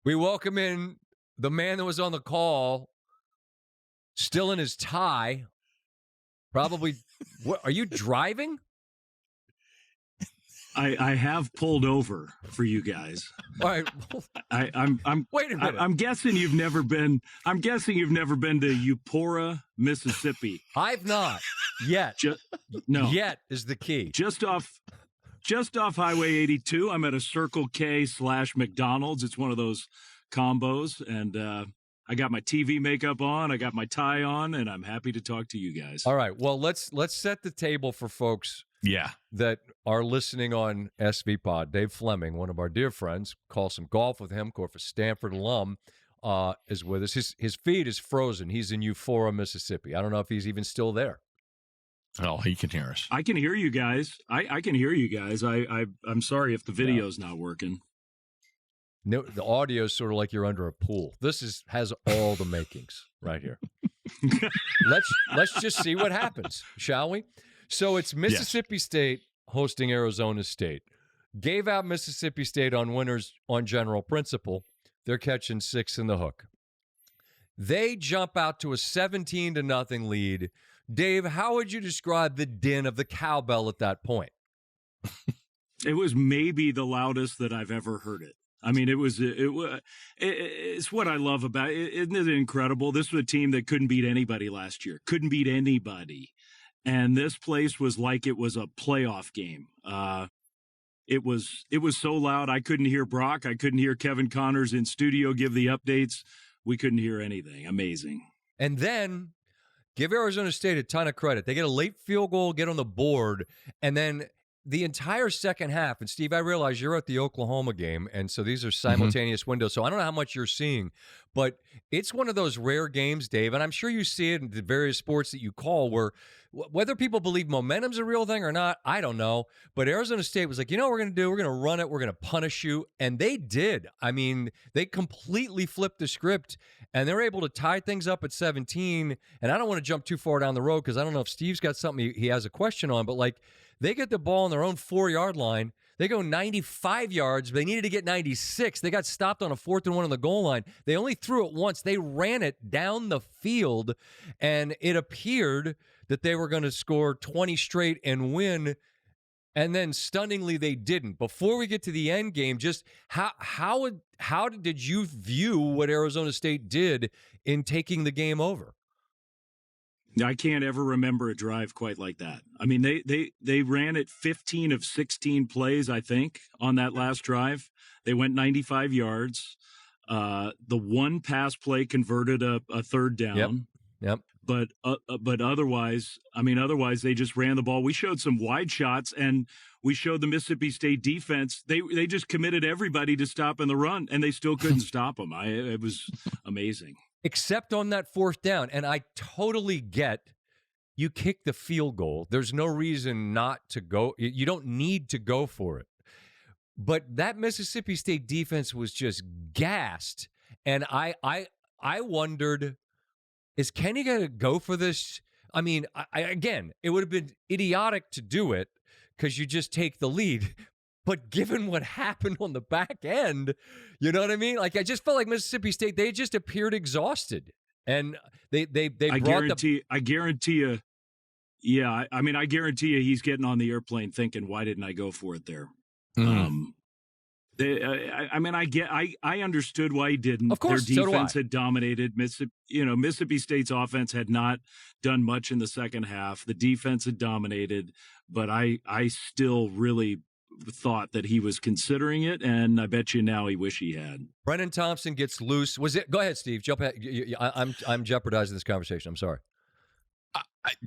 We welcome in the man that was on the call, still in his tie. Probably. What, are you driving? I have pulled over for you guys. All right. I'm Wait a minute. I'm guessing you've never been. I'm guessing you've never been to Eupora, Mississippi. I've not yet. No. Yet is the key. Just off Highway 82. I'm at a Circle K / McDonald's. It's one of those combos, and I got my TV makeup on. I got my tie on, and I'm happy to talk to you guys. All right. Well, let's set the table for folks. Yeah. That are listening on SVPod. Dave Fleming, one of our dear friends, call some golf with him. Of course, a Stanford alum, is with us. His feed is frozen. He's in Eupora, Mississippi. I don't know if he's even still there. Oh, he can hear us. I can hear you guys. I can hear you guys. I'm sorry if the video's not working. No, the audio is sort of like you're under a pool. This has all the makings right here. Let's just see what happens, shall we? So it's Mississippi State hosting Arizona State. Gave out Mississippi State on winners on general principle. They're catching 6 in the hook. They jump out to a 17-0 lead. Dave, how would you describe the din of the cowbell at that point? It was maybe the loudest that I've ever heard it. I mean, it's what I love about it. Isn't it incredible? This was a team that couldn't beat anybody last year. Couldn't beat anybody. And this place was like it was a playoff game. It was so loud. I couldn't hear Brock. I couldn't hear Kevin Connors in studio give the updates. We couldn't hear anything. Amazing. And then give Arizona State a ton of credit. They get a late field goal, get on the board, and then the entire second half. And Steve, I realize you're at the Oklahoma game, and so these are simultaneous windows. So I don't know how much you're seeing, but it's one of those rare games, Dave, and I'm sure you see it in the various sports that you call where whether people believe momentum's a real thing or not, I don't know. But Arizona State was like, you know what we're going to do? We're going to run it. We're going to punish you. And they did. I mean, they completely flipped the script, and they're able to tie things up at 17. And I don't want to jump too far down the road because I don't know if Steve's got something he has a question on, but like they get the ball on their own 4-yard line. They go 95 yards. They needed to get 96. They got stopped on a 4th and 1 on the goal line. They only threw it once. They ran it down the field, and it appeared that they were going to score 20 straight and win, and then stunningly they didn't. Before we get to the end game, just how did you view what Arizona State did in taking the game over? I can't ever remember a drive quite like that. I mean, they ran it 15 of 16 plays, I think, on that last drive. They went 95 yards. The one pass play converted a 3rd down. Yep. But otherwise, they just ran the ball. We showed some wide shots, and we showed the Mississippi State defense. They just committed everybody to stopping the run, and they still couldn't stop them. It was amazing. Except on that 4th down. And I totally get you kick the field goal. There's no reason not to go. You don't need to go for it. But that Mississippi State defense was just gassed. And I wondered, is Kenny going to go for this? I mean, again, it would have been idiotic to do it because you just take the lead. But given what happened on the back end, you know what I mean? Like, I just felt like Mississippi State, they just appeared exhausted. And they I guarantee you. Yeah, I mean, I guarantee you he's getting on the airplane thinking, why didn't I go for it there? Mm-hmm. I understood why he didn't. Of course, their defense had dominated. Mississippi State's offense had not done much in the second half. The defense had dominated, but I still really thought that he was considering it, and I bet you now he wish he had. Brennan Thompson gets loose. Go ahead, Steve. Jump ahead. I'm jeopardizing this conversation. I'm sorry.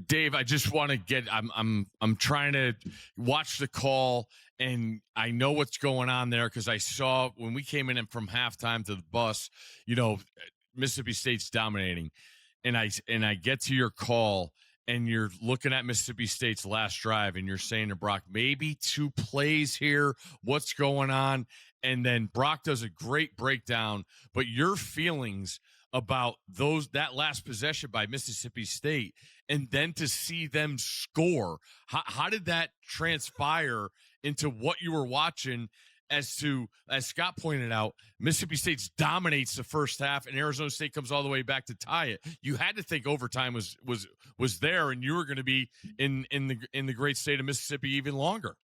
Dave, I just want to get. I'm trying to watch the call, and I know what's going on there because I saw when we came in from halftime to the bus. Mississippi State's dominating, and I get to your call, and you're looking at Mississippi State's last drive, and you're saying to Brock, maybe 2 plays here. What's going on? And then Brock does a great breakdown, but your feelings about that last possession by Mississippi State, and then to see them score, how did that transpire into what you were watching? as Scott pointed out, Mississippi State dominates the first half, and Arizona State comes all the way back to tie it. You had to think overtime was there, and you were going to be in the great state of Mississippi even longer.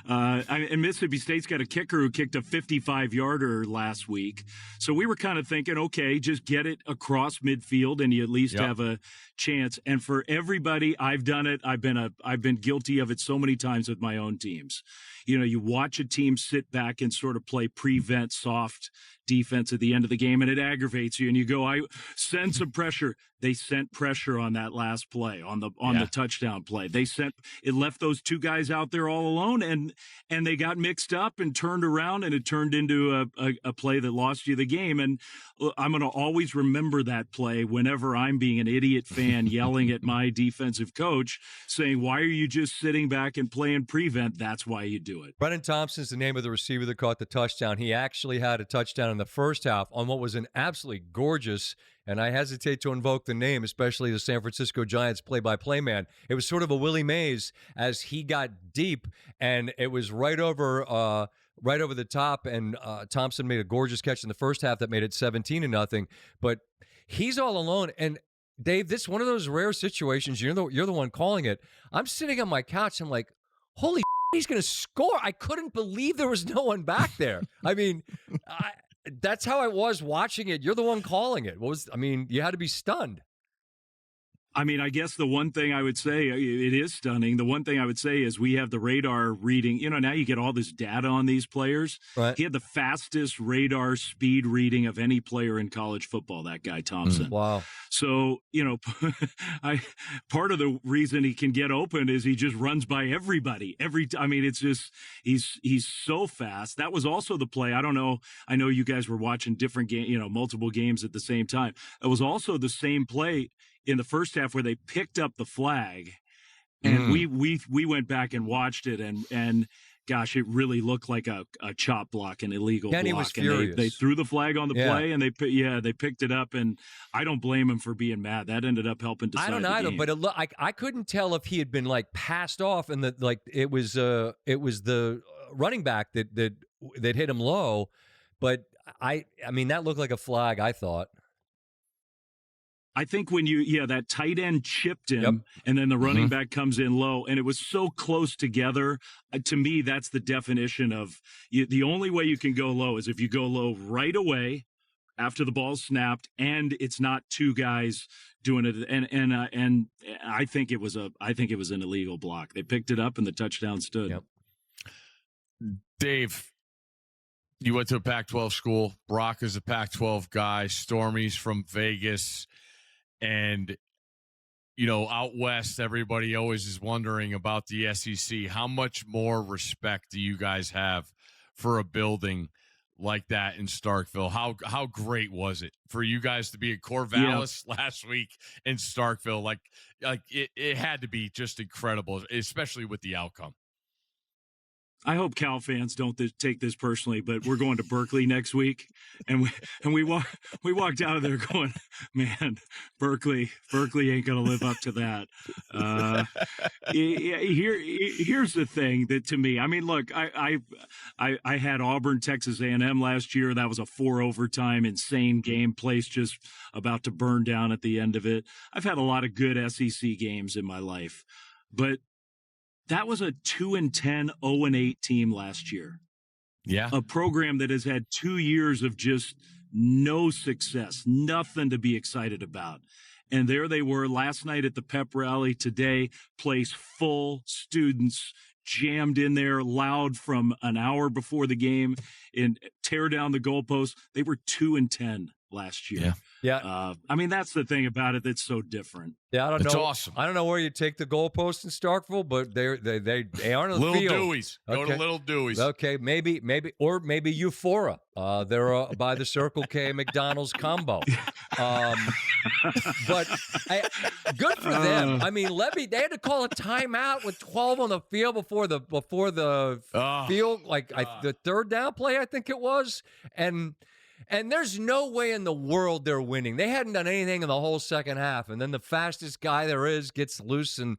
And Mississippi State's got a kicker who kicked a 55-yarder last week. So we were kind of thinking, okay, just get it across midfield and you at least have a chance. And for everybody, I've done it. I've been guilty of it so many times with my own teams. You know, you watch a team sit back and sort of play prevent soft defense at the end of the game, and it aggravates you. And you go, I send some pressure. They sent pressure on that last play, on the touchdown play. It left those two guys out there all alone, and they got mixed up and turned around, and it turned into a play that lost you the game. And I'm going to always remember that play whenever I'm being an idiot fan yelling at my defensive coach, saying, why are you just sitting back and playing prevent? That's why you do it. Brennan Thompson's the name of the receiver that caught the touchdown. He actually had a touchdown in the first half on what was an absolutely gorgeous, and I hesitate to invoke the name, especially the San Francisco Giants play-by-play man. It was sort of a Willie Mays as he got deep, and it was right over the top, and Thompson made a gorgeous catch in the first half that made it 17-0. But he's all alone, and Dave, this is one of those rare situations. You're the one calling it. I'm sitting on my couch. I'm like, holy he's going to score. I couldn't believe there was no one back there. I mean, that's how I was watching it. You're the one calling it. You had to be stunned. I mean, I guess the one thing I would say, it is stunning. The one thing I would say is we have the radar reading. You know, now you get all this data on these players. Right. He had the fastest radar speed reading of any player in college football, that guy Thompson. Wow. So, you know, part of the reason he can get open is he just runs by everybody. It's just, he's so fast. That was also the play. I don't know. I know you guys were watching different multiple games at the same time. It was also the same play in the first half where they picked up the flag, and we went back and watched it, and gosh, it really looked like a chop block, an illegal Kenny block. Was furious. And they threw the flag on the play, and they picked it up, and I don't blame him for being mad. That ended up helping decide the game. I don't either, but I couldn't tell if he had been like passed off, and it was the running back that hit him low, but I mean that looked like a flag, I thought. I think when that tight end chipped him, and then the running back comes in low, and it was so close together. To me, that's the definition of the only way you can go low is if you go low right away after the ball's snapped, and it's not two guys doing it. And I think it was an illegal block. They picked it up, and the touchdown stood. Yep. Dave, you went to a Pac-12 school. Brock is a Pac-12 guy. Stormy's from Vegas. And, you know, out west, everybody always is wondering about the SEC. How much more respect do you guys have for a building like that in Starkville? How great was it for you guys to be in Corvallis last week in Starkville? Like it had to be just incredible, especially with the outcome. I hope Cal fans don't take this personally, but we're going to Berkeley next week, and we walked out of there going, man, Berkeley ain't going to live up to that. Here's the thing that to me, I mean, look, I had Auburn, Texas A&M last year. That was a 4 overtime insane game. Place just about to burn down at the end of it. I've had a lot of good SEC games in my life, but that was a 2-10, 0-8 team last year. Yeah. A program that has had 2 years of just no success, nothing to be excited about. And there they were last night at the pep rally. Today, place full, students jammed in there, loud from an hour before the game, and tear down the goalposts. They were 2-10 last year. Yeah. I mean, that's the thing about it that's so different. Yeah, I don't know. It's awesome. I don't know where you take the goalposts in Starkville, but they aren't on the Little field. Dewey's. Go to Little Dewey's. Okay, maybe Euphora. They're by the Circle K McDonald's combo. But good for them. I mean, Levy, they had to call a timeout with 12 on the field before the field, the third down play, I think it was, And there's no way in the world they're winning. They hadn't done anything in the whole second half. And then the fastest guy there is gets loose and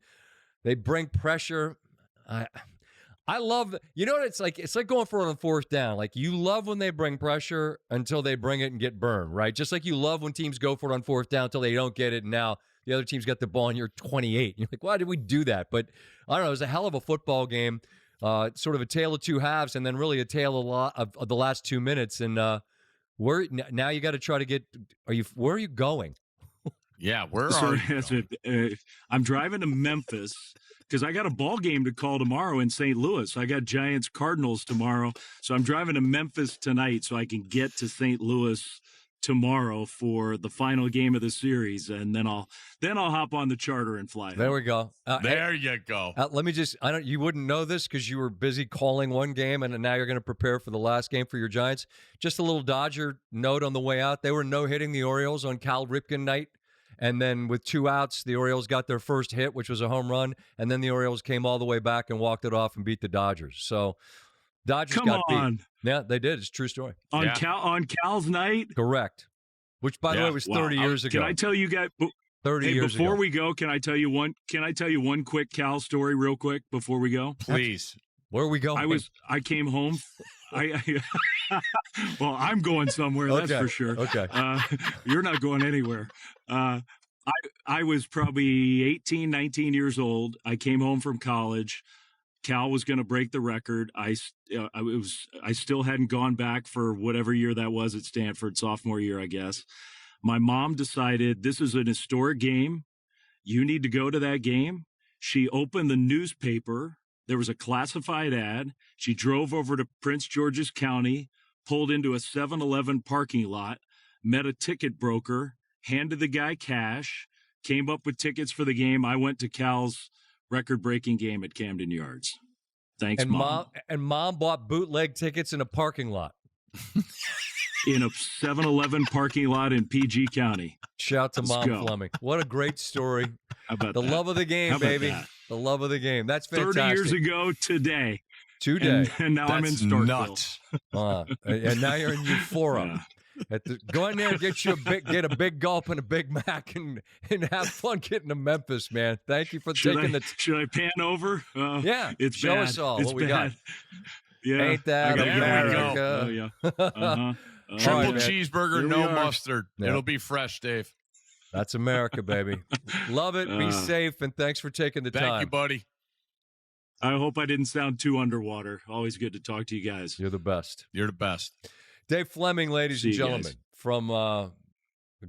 they bring pressure. I I love, you know what it's like? It's like going for it on fourth down. Like, you love when they bring pressure until they bring it and get burned, right? Just like you love when teams go for it on fourth down until they don't get it, and now the other team's got the ball and you're 28. You're like, why did we do that? But I don't know. It was a hell of a football game, sort of a tale of two halves, and then really a tale of the last 2 minutes. And now you got to try to get. Where are you going? Yeah, where are you? I'm driving to Memphis because I got a ball game to call tomorrow in St. Louis. I got Giants Cardinals tomorrow, so I'm driving to Memphis tonight so I can get to St. Louis tomorrow for the final game of the series, and then I'll hop on the charter and fly. There we go. There you go. Let me just. You wouldn't know this because you were busy calling one game, and now you're going to prepare for the last game for your Giants. Just a little Dodger note on the way out. They were no-hitting the Orioles on Cal Ripken night. And then with 2 outs, the Orioles got their first hit, which was a home run. And then the Orioles came all the way back and walked it off and beat the Dodgers. So Dodgers got beat. Yeah, they did. It's a true story. On Cal's night? Correct. Which, by the way, was 30 years ago. Can I tell you guys? 30 years before ago. we go, can I tell you one quick Cal story real quick before we go? Please. Where are we going? I came home. Well, I'm going somewhere, that's for sure. Okay. You're not going anywhere. I was probably 18, 19 years old. I came home from college. Cal was going to break the record. I still hadn't gone back for whatever year that was at Stanford, sophomore year, I guess. My mom decided this is an historic game. You need to go to that game. She opened the newspaper. There was a classified ad. She drove over to Prince George's County, pulled into a 7-Eleven parking lot, met a ticket broker, handed the guy cash, came up with tickets for the game. I went to Cal's record-breaking game at Camden Yards. Thanks, Mom. Mom bought bootleg tickets in a parking lot. In a 7-Eleven parking lot in PG County. Shout to Mom Fleming. What a great story. How about the that? love of the game, baby. That? The love of the game. That's fantastic. 30 years ago today. And now I'm in Starkville. Nuts. And now you're in Euphoria. Yeah. Go in there and get a big gulp and a Big Mac and have fun getting to Memphis, man. Thank you for taking the. Should I pan over? Yeah, it's show bad. us all it's what we bad. got. Yeah, ain't that America? Oh, yeah. Triple cheeseburger, no mustard. Yeah. It'll be fresh, Dave. That's America, baby. Love it. Be safe, and thanks for taking the time. Thank you, buddy. I hope I didn't sound too underwater. Always good to talk to you guys. You're the best. You're the best. Dave Fleming, ladies and gentlemen, guys. from the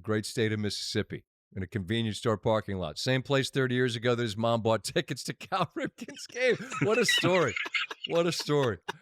great state of Mississippi, in a convenience store parking lot. Same place 30 years ago that his mom bought tickets to Cal Ripken's game. What a story. What a story.